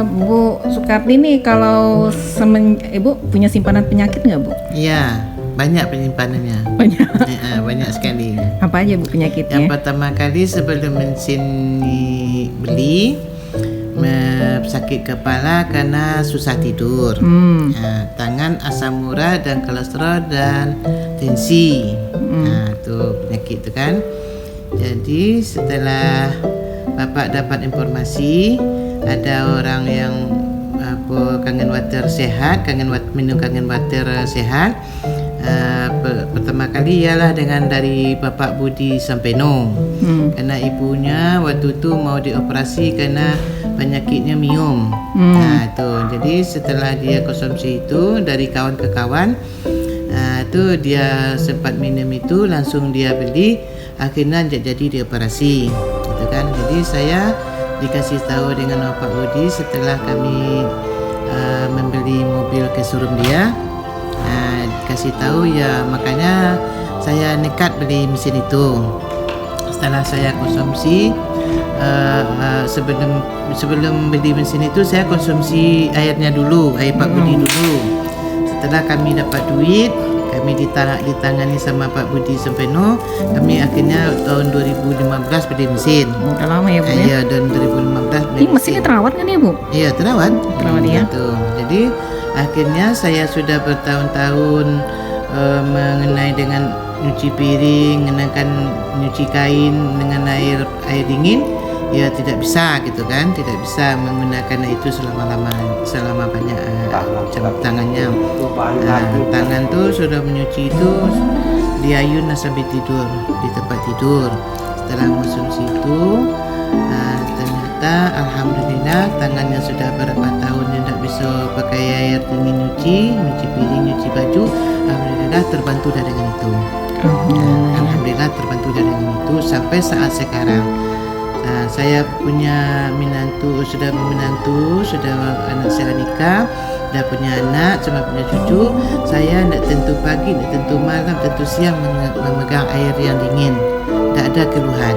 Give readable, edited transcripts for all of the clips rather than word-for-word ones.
Bu Sukarti nih, kalau Ibu punya simpanan penyakit nggak, Bu? Iya, banyak penyimpanannya. Banyak. Banyak sekali. Apa aja, Bu, penyakitnya? Yang pertama kali sebelum mesin beli, sakit kepala karena susah tidur. Tangan asam urat dan kolesterol dan tensi. Tuh penyakit tu kan. Jadi setelah Bapak dapat informasi ada orang yang kangen water sehat, minum kangen water sehat. Pertama kali ialah dengan dari Bapak Budi Sampeno. Karena ibunya waktu tu mau dioperasi karena penyakitnya miom. Jadi setelah dia konsumsi itu dari kawan ke kawan, tu dia sempat minum itu, langsung dia beli, akhirnya jadi dioperasi. Gitu kan. Jadi saya dikasih tahu dengan Bapak Budi setelah kami membeli mobil ke showroom dia, kasih tahu ya, makanya saya nekat beli mesin itu. Setelah saya konsumsi, sebelum beli mesin itu saya konsumsi airnya dulu, air Pak Budi dulu. Setelah kami dapat duit, kami ditangani sama Pak Budi Sampeno, kami akhirnya tahun 2015 beli mesin. Udah lama ya, Bu? Iya, tahun 2015 beli Ini mesinnya terawat kan ya, Bu? Iya, terawat ya. Jadi akhirnya saya sudah bertahun-tahun mengenai dengan nyuci piring, mengenakan nyuci kain dengan air dingin, ya tidak bisa gitu kan, tidak bisa menggunakan itu selama banyak jam tangannya. Tangan tuh sudah menyuci itu diayun sampai tidur di tempat tidur. Setelah konsumsi itu, ternyata alhamdulillah tangannya sudah berapa tahun yang tidak bisa pakai air dingin nyuci piring, nyuci baju. Alhamdulillah terbantu dengan itu. Alhamdulillah terbantu dengan itu sampai saat sekarang. Saya punya sudah anak saya nikah, dah punya anak, sama punya cucu. Saya tidak tentu pagi, tidak tentu malam, tentu siang memegang air yang dingin. Tak ada keluhan.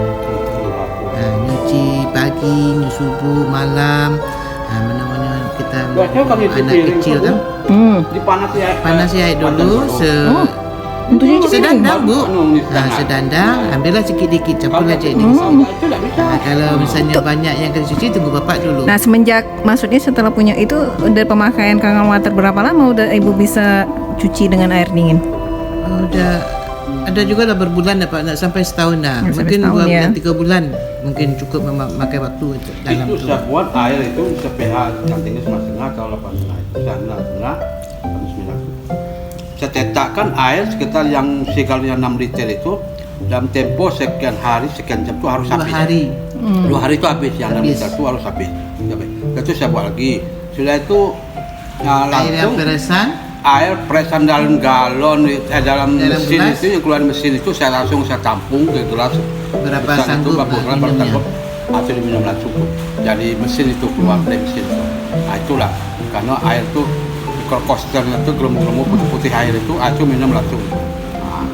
Nyuci pagi, nyuci subuh, malam. Mana-mana kita anak kecil kan. Panasi air dulu. Sedandang, Bu. Sedandang, ambillah sikit-sikit, campur aja ini. Kalau misalnya banyak yang kena cuci, tunggu Bapak dulu. Nah, maksudnya setelah punya itu, udah pemakaian kangen water berapa lama udah Ibu bisa cuci dengan air dingin? Udah ada juga lah berbulan Pak, nak sampai setahun dah. Mungkin 2 bulan 3 bulan mungkin cukup memakai waktu itu dalam itu. Saya buat air itu pH cantiknya 9,5 atau 8,5 itu saya saya cetakkan air sekitar yang segalanya 6 liter itu dalam tempo sekian hari sekian jam itu harus habis. 2 hari itu habis, yang 6 liter itu harus habis. Itu saya buat lagi. Sudah itu langsung air peresan dalam galon, dalam mesin gelas. Itu yang keluar mesin itu saya langsung tampung ke gelas. Berapa sanggup? Hasil minum langsung. Jadi mesin itu keluar dari mesin itu. Nah, itulah karena air itu kosternya itu gelembung-gelembung putih-putih air itu minum langsung. Nah,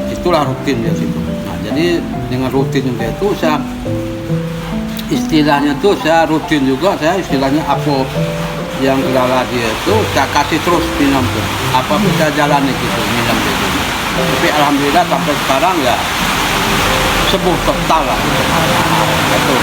itulah rutin dia situ. Nah, jadi dengan rutin itu saya istilahnya tuh saya rutin juga, saya istilahnya apa yang kendala dia itu saya kasih terus minum tuh. Apa bisa jalani gitu minum gitu. Tapi alhamdulillah sampai sekarang ya sembuh total lah. Itu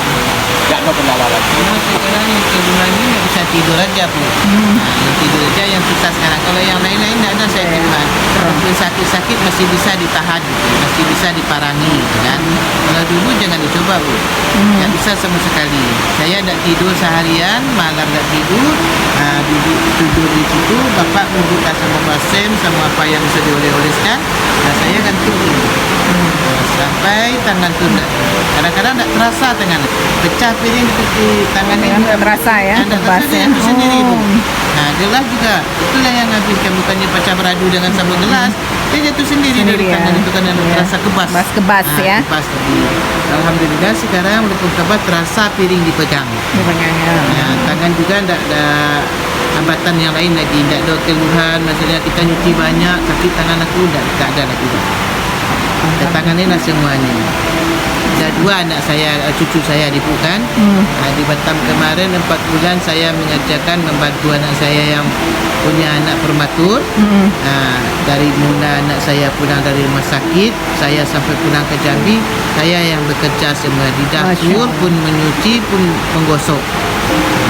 tidak ada kendala lagi. Sekarang yang kebulan ini bisa tidur aja, Bu. Yang tidur aja yang susah sekarang. Kalau yang lain-lain tidak ada saya terima. Mungkin sakit-sakit masih bisa ditahan, masih bisa diparangi, kan? Kalau dulu jangan dicoba, Bu. Tidak bisa sama sekali. Saya tidak tidur seharian, malam tidak tidur. Tidur di situ, Bapak membuka sama basem, sama apa yang bisa dioleskan. Nah, saya akan tunggu sampai tangan tu kadang-kadang tak terasa tangan pecah piring di tangan ini tak terasa ya, tak terasa sendiri Bu. Nah, gelas juga itulah yang habiskan, bukannya pecah beradu dengan sabun gelas, dia jatuh sendiri dari tangan itu karena terasa kebas ya. Kebas. Alhamdulillah sekarang walaupun kebas terasa piring dipegang. Tangan juga tidak ada hambatan yang lain lagi, tidak ada keluhan, maksudnya kita nyuci banyak sakit tangan aku tidak ada lagi. Tangan ini lah semuanya. ada 2 anak saya, cucu saya di Bukan. Di Batam kemarin 4 bulan saya mengerjakan membantu anak saya yang punya anak prematur. Dari mula anak saya pulang dari rumah sakit, saya sampai pulang ke Jambi, saya yang bekerja semua di dapur pun, menyuci pun, menggosok.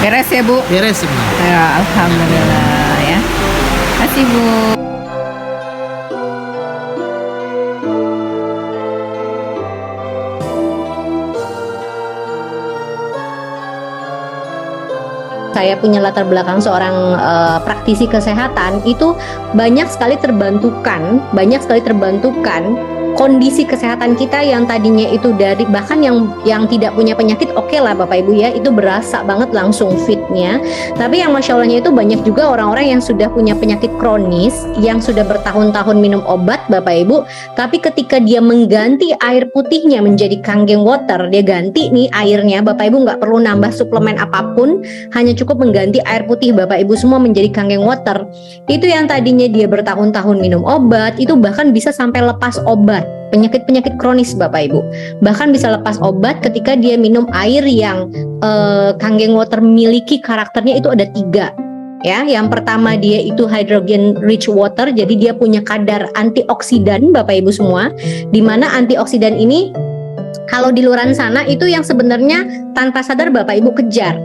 Beres ya Bu? Beres semua. Ya, alhamdulillah ya. Terima kasih Bu. Saya punya latar belakang seorang praktisi kesehatan, itu banyak sekali terbantukan kondisi kesehatan kita yang tadinya itu dari bahkan yang tidak punya penyakit, oke lah Bapak Ibu ya, itu berasa banget langsung fitnya. Tapi yang Masya Allahnya itu banyak juga orang-orang yang sudah punya penyakit kronis, yang sudah bertahun-tahun minum obat Bapak Ibu, tapi ketika dia mengganti air putihnya menjadi Kangen Water, dia ganti nih airnya Bapak Ibu, nggak perlu nambah suplemen apapun, hanya cukup mengganti air putih Bapak Ibu semua menjadi Kangen Water. Itu yang tadinya dia bertahun-tahun minum obat, itu bahkan bisa sampai lepas obat. Penyakit-penyakit kronis Bapak Ibu bahkan bisa lepas obat ketika dia minum air yang Kangen Water miliki karakternya itu ada 3 ya. Yang pertama dia itu hydrogen rich water, jadi dia punya kadar antioksidan Bapak Ibu semua, dimana antioksidan ini kalau di luaran sana itu yang sebenarnya tanpa sadar Bapak Ibu kejar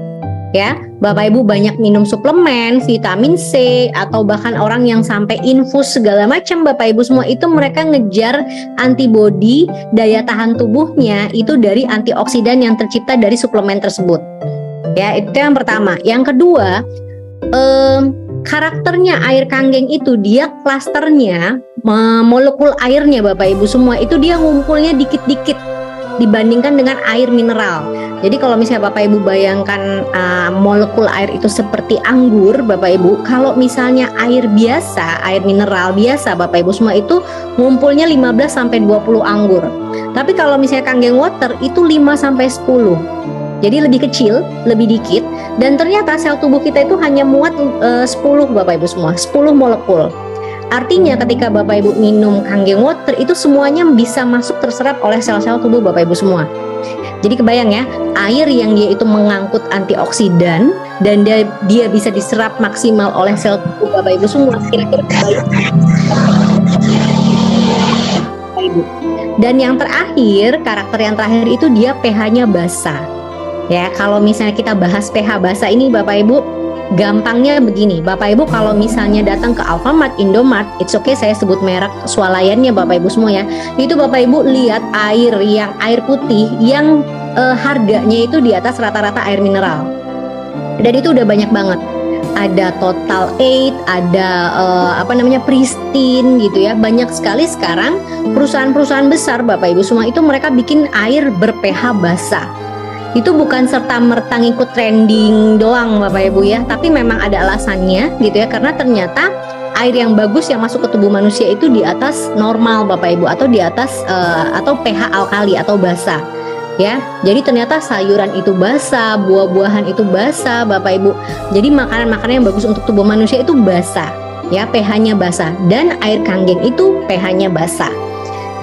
ya. Bapak Ibu banyak minum suplemen, vitamin C, atau bahkan orang yang sampai infus segala macam Bapak Ibu semua, itu mereka ngejar antibodi, daya tahan tubuhnya itu dari antioksidan yang tercipta dari suplemen tersebut. Ya, itu yang pertama. Yang kedua, karakternya air Kangen itu dia klasternya, molekul airnya Bapak Ibu semua itu dia ngumpulnya dikit-dikit dibandingkan dengan air mineral. Jadi kalau misalnya Bapak Ibu bayangkan molekul air itu seperti anggur Bapak Ibu, kalau misalnya air biasa, air mineral biasa Bapak Ibu semua itu ngumpulnya 15 sampai 20 anggur. Tapi kalau misalnya Kangen Water itu 5 sampai 10. Jadi lebih kecil, lebih dikit, dan ternyata sel tubuh kita itu hanya muat 10 Bapak Ibu semua, 10 molekul. Artinya ketika Bapak Ibu minum Kangen Water itu semuanya bisa masuk terserap oleh sel-sel tubuh Bapak Ibu semua. Jadi kebayang ya, air yang dia itu mengangkut antioksidan dan dia bisa diserap maksimal oleh sel tubuh Bapak Ibu semua. Kira-kira kebayang. Dan yang terakhir, karakter yang terakhir itu dia pH-nya basa. Ya, kalau misalnya kita bahas pH basa ini Bapak Ibu, gampangnya begini, Bapak Ibu kalau misalnya datang ke Alfamart, Indomart, it's okay saya sebut merek swalayannya Bapak Ibu semua ya. Itu Bapak Ibu lihat air putih yang harganya itu di atas rata-rata air mineral. Dan itu udah banyak banget. Ada Total 8, ada Pristine gitu ya. Banyak sekali sekarang perusahaan-perusahaan besar Bapak Ibu semua itu mereka bikin air ber-pH basa. Itu bukan serta-merta ngikut trending doang Bapak Ibu ya, tapi memang ada alasannya gitu ya, karena ternyata air yang bagus yang masuk ke tubuh manusia itu di atas normal Bapak Ibu, atau di atas atau pH alkali atau basa ya. Jadi ternyata sayuran itu basa, buah-buahan itu basa Bapak Ibu. Jadi makanan-makanan yang bagus untuk tubuh manusia itu basa ya, pH-nya basa, dan air Kangen itu pH-nya basa.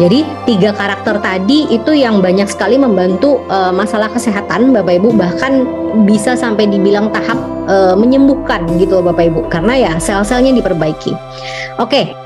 Jadi 3 karakter tadi itu yang banyak sekali membantu masalah kesehatan Bapak Ibu, bahkan bisa sampai dibilang tahap menyembuhkan gitu loh Bapak Ibu, karena ya sel-selnya diperbaiki. Oke,